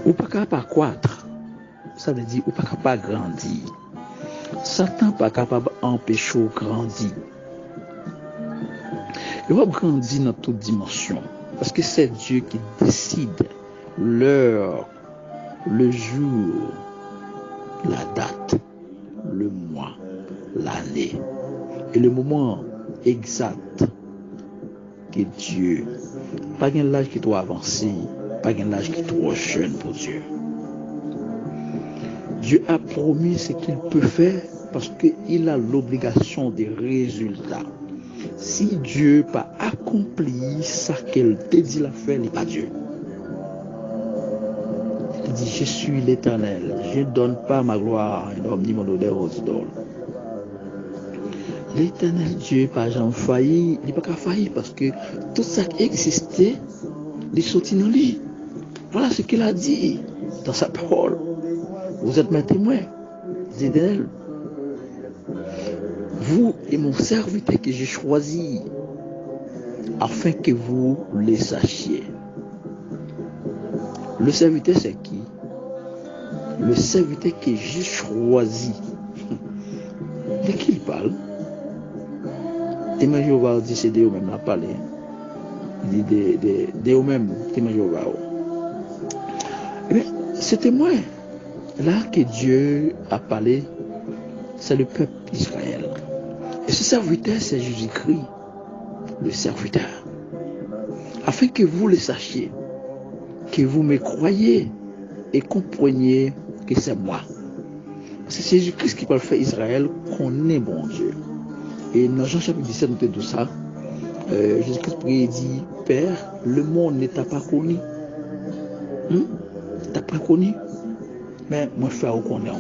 ou pas capable de croître. Ça veut dire ou pas capable de grandir. Satan pas capable d'empêcher de grandir. Il va grandir dans toute dimension. Parce que c'est Dieu qui décide l'heure, le jour, la date, le mois, l'année et le moment exact que Dieu, pas un l'âge qui doit avancer, pas un l'âge qui est trop jeune pour Dieu. Dieu a promis ce qu'il peut faire parce qu'il a l'obligation des résultats. Si Dieu n'a pas accompli ça qu'il te dit la faire, il n'est pas Dieu. Il dit, je suis l'Éternel, je ne donne pas ma gloire à un homme ni mon honneur aux idoles. L'Éternel Dieu n'a pas jamais failli, il n'a pas failli parce que tout ça qui existait, il est sorti dans lui. Voilà ce qu'il a dit dans sa parole. Vous êtes mes témoins, dit l'Éternel. Vous et mon serviteur que j'ai choisi afin que vous les sachiez. Le serviteur c'est qui? Le serviteur que j'ai choisi. De qui il parle? Témoin Jéhovah dit c'est de eux-mêmes la parler. Il dit de eux-mêmes, témoin Jéhovah. Ce témoin là que Dieu a parlé, c'est le peuple d'Israël. Et ce serviteur, c'est Jésus-Christ, le serviteur. Afin que vous le sachiez, que vous me croyez et compreniez que c'est moi. C'est Jésus-Christ qui peut faire Israël qu'on est bon Dieu. Et dans Jean chapitre 17, nous te dit ça. Jésus-Christ dit, Père, le monde ne t'a pas connu. T'as pas connu. Mais moi, je fais reconnaître.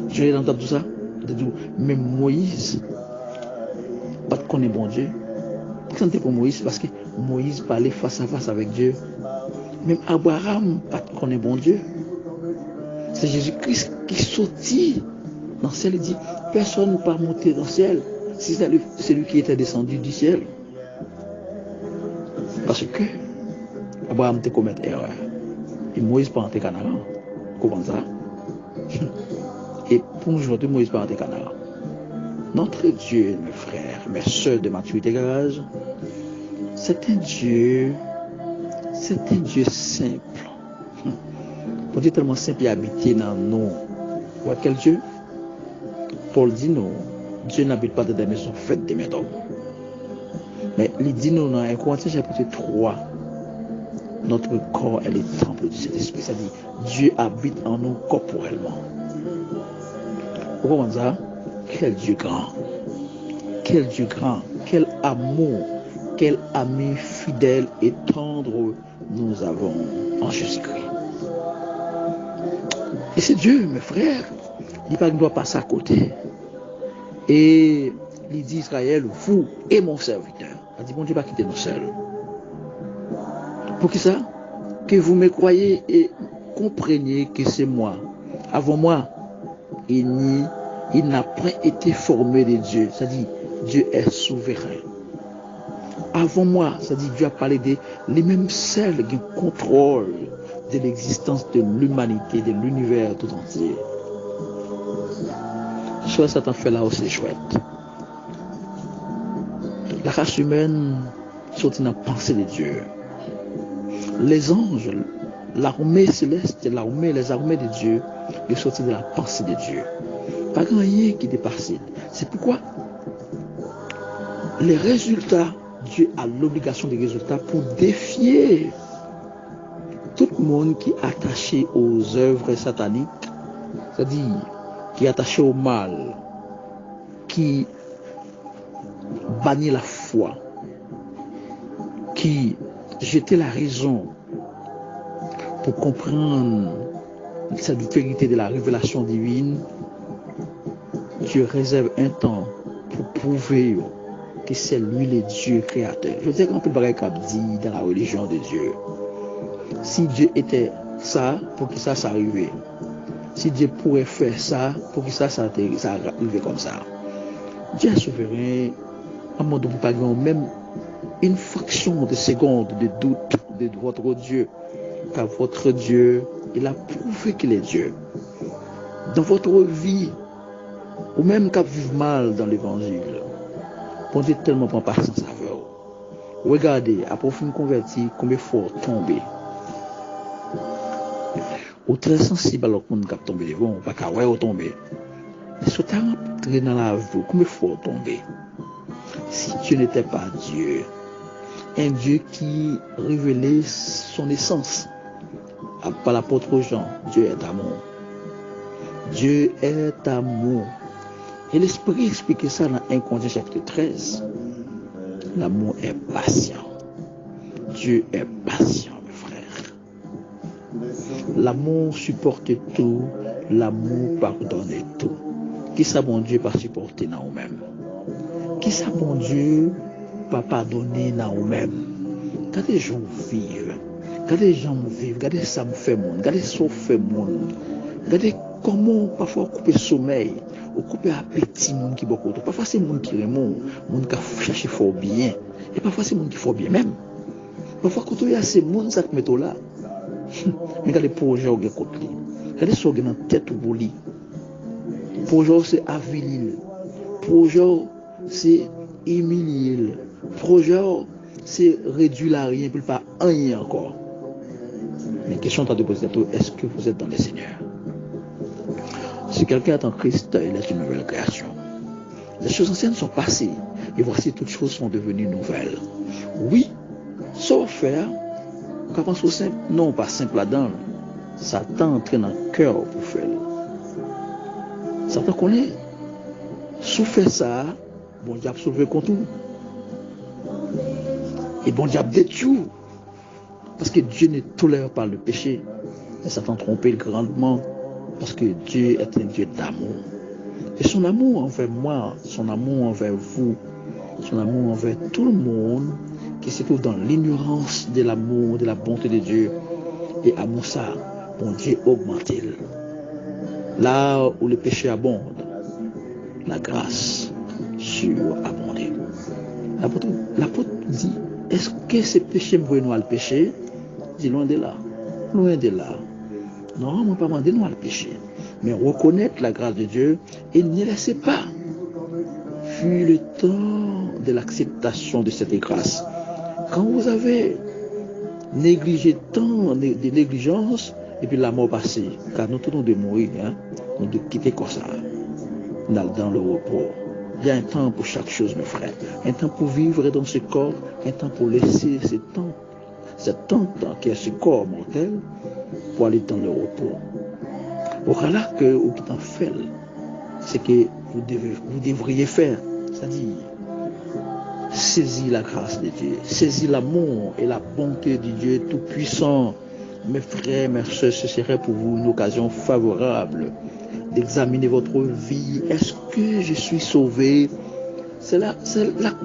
Je vais entendre tout ça. Même Moïse, pas de connaître bon Dieu. Pourquoi c'est pour Moïse? Parce que Moïse parlait face à face avec Dieu. Même Abraham, pas de connaître bon Dieu. C'est Jésus-Christ qui sortit dans le ciel et dit, personne ne peut monter dans le ciel si c'est lui qui était descendu du ciel. Parce que Abraham te commet erreur. Et Moïse pas entrer Canaan. Comment ça? Et pour aujourd'hui, Moïse pas entrer Canaan. Notre Dieu, mes frères, mes soeurs de maturité garage, c'est un Dieu simple. Pour Dieu tellement simple et habité dans nous. Voilà quel Dieu? Paul dit nous, Dieu n'habite pas dans des maisons faites de mains d'hommes. Mais il dit nous dans 1 Corinthiens chapitre 3, notre corps est le temple du Saint-Esprit. C'est-à-dire, Dieu habite en nous corporellement. Vous comprenez ça? Quel Dieu grand! Quel Dieu grand! Quel amour! Quel ami fidèle et tendre nous avons en Jésus-Christ. Et c'est Dieu, mes frères. Il ne doit pas passer à côté. Et il dit Israël, vous et mon serviteur. Il dit, bon Dieu, pas quitter nous seuls. Pour qui ça? Que vous me croyez et compreniez que c'est moi. Avant moi, il n'a pas été formé de Dieu. C'est-à-dire, Dieu est souverain. Avant moi, c'est-à-dire, Dieu a parlé de les mêmes celles qui contrôlent de l'existence de l'humanité, de l'univers tout entier. Soit ça t'en fait là aussi chouette. La race humaine sortit dans la pensée de Dieu. Les anges, l'armée céleste, les armées de Dieu, ils sortent de la pensée de Dieu. Pas grand rien qui dépasse. C'est pourquoi les résultats, Dieu a l'obligation des résultats pour défier tout le monde qui est attaché aux œuvres sataniques, c'est-à-dire qui est attaché au mal, qui bannit la foi, qui jetait la raison pour comprendre cette vérité de la révélation divine. Dieu réserve un temps pour prouver que c'est lui le Dieu créateur. Je veux dire qu'on peut pas dire dans la religion de Dieu. Si Dieu était ça, pour que ça s'arrive. Si Dieu pourrait faire ça, pour que ça arrive comme ça. Dieu est souverain. À mon pas même une fraction de seconde de doute de votre Dieu. car votre Dieu, il a prouvé qu'il est Dieu. Dans votre vie, ou même qu'à vivre mal dans l'évangile, bon Dieu tellement prend patience avec vous. Regardez, après vous converti, combien faut tomber. Ou très sensible alors qu'on cap tomber devant, pas qu'à ouais tomber. Mais si tu rentré dans la vie, combien faut tomber. Si Dieu n'était pas Dieu, un Dieu qui révélait son essence, par l'apôtre Jean, Dieu est amour. Dieu est amour. Et l'Esprit explique ça dans 1 Corinthiens chapitre 13. L'amour est patient. Dieu est patient, mes frères. L'amour supporte tout. L'amour pardonne tout. Qui ça, bon Dieu, pas supporter dans nous-mêmes? Qui ça, bon Dieu, pas pardonner dans nous-mêmes? Quand les gens vivent, regardez ça me fait monde, regardez ça me fait monde, regardez comment parfois couper sommeil, ou couper appétit monde qui beaucoup. Parfois c'est monde qui remont, monde qui cherche fort bien, et parfois c'est monde qui fort bien même. Parfois quand il y a ces monde ça te met là. Regardez projet au côté. Regardez ça dans tête ou boli. Projet c'est avilir. Projet c'est humilier. Projet c'est réduire la rien puis pas rien encore. Mais question à te poser, est-ce que vous êtes dans le Seigneur? Si quelqu'un est en Christ, il est une nouvelle création. Les choses anciennes sont passées et voici toutes choses sont devenues nouvelles. Oui, sauf faire, quand on pense au simple, non pas simple là-dedans. Satan entraîne dans le cœur pour faire. Satan connaît. Sous fait ça, bon diable sauvé contre tout. Et bon diable détruit. Parce que Dieu ne tolère pas le péché. Et Satan trompé grandement. Parce que Dieu est un Dieu d'amour. Et son amour envers moi, son amour envers vous, son amour envers tout le monde qui se trouve dans l'ignorance de l'amour, de la bonté de Dieu. Et amour ça, bon Dieu augmente-t-il. Là où le péché abonde, la grâce surabonde. L'apôtre dit, est-ce que ce péché me voit nous à le péché? Dit loin de là. Loin de là. Non, on ne pas demander nous à le péché. Mais reconnaître la grâce de Dieu et ne laissez pas. Fut le temps de l'acceptation de cette grâce. Quand vous avez négligé tant de négligence, et puis la mort passée, car nous tenons de mourir, hein, nous de quitter comme ça, dans le repos. Il y a un temps pour chaque chose, mes frères. Un temps pour vivre dans ce corps, un temps pour laisser cet temps qui est ce corps mortel, pour aller dans le repos. Voilà que vous qui en faites, c'est que vous devriez faire, c'est-à-dire saisir la grâce de Dieu, saisir l'amour et la bonté de Dieu Tout-Puissant. Mes frères, mes soeurs, ce serait pour vous une occasion favorable d'examiner votre vie. Est-ce que je suis sauvé? C'est la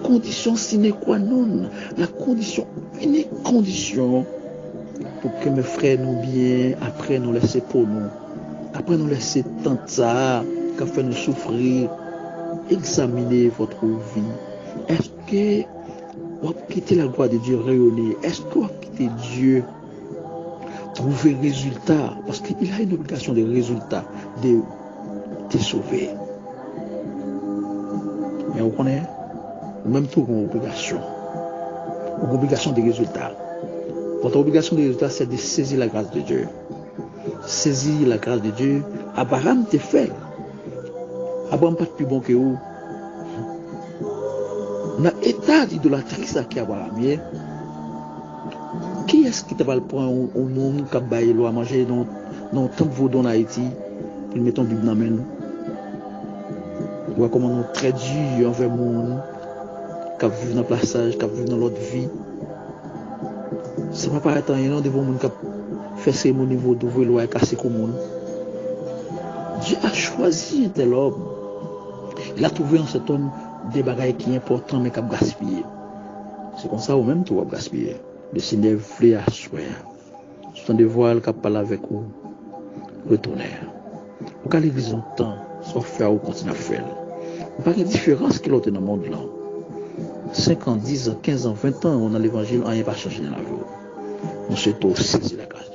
condition sine qua non, la condition, unique condition pour que mes frères nous bien, après nous laisser pour nous, après nous laisser tant ça, qu'a fait nous souffrir. Examinez votre vie. Est-ce que vous avez quitté la gloire de Dieu rayonner? Est-ce que vous avez quitté Dieu? Trouver résultat, parce qu'il a une obligation de résultat, de te sauver. Mais vous connaissez, même tout une obligation de résultat. Votre obligation de résultat, c'est de saisir la grâce de Dieu. Saisir la grâce de Dieu. Abraham te fait. Abraham pas plus bon que vous. Dans l'état d'idolâtrie, ça qui a Abraham. Qui est-ce qui te va le prendre au monde qui a baillé l'eau à manger dans le temple vaudou en Haïti pour mettre en Bible dans la main? Voir comment nous très dur envers le monde qui a vécu dans le passage, qui a vécu dans l'autre vie. Ça ne va pas être un devant le monde qui a fait cérémonie vaudou, l'eau et casser comme monde. Dieu a choisi un tel homme. Il a trouvé en cet homme des bagailles qui sont importants mais qui a gaspillé. C'est comme ça ou même tout a gaspillé. Le Seigneur voulait assurer. C'est un devoir qui a parlé avec vous. Retournez. Vous avez l'église longtemps, soit faire ou continuer à faire. Vous n'avez pas de différence que l'autre dans le monde là. 5 ans, 10 ans, 15 ans, 20 ans, on a l'évangile, on n'a pas changé dans la vie. On se saisir la grâce.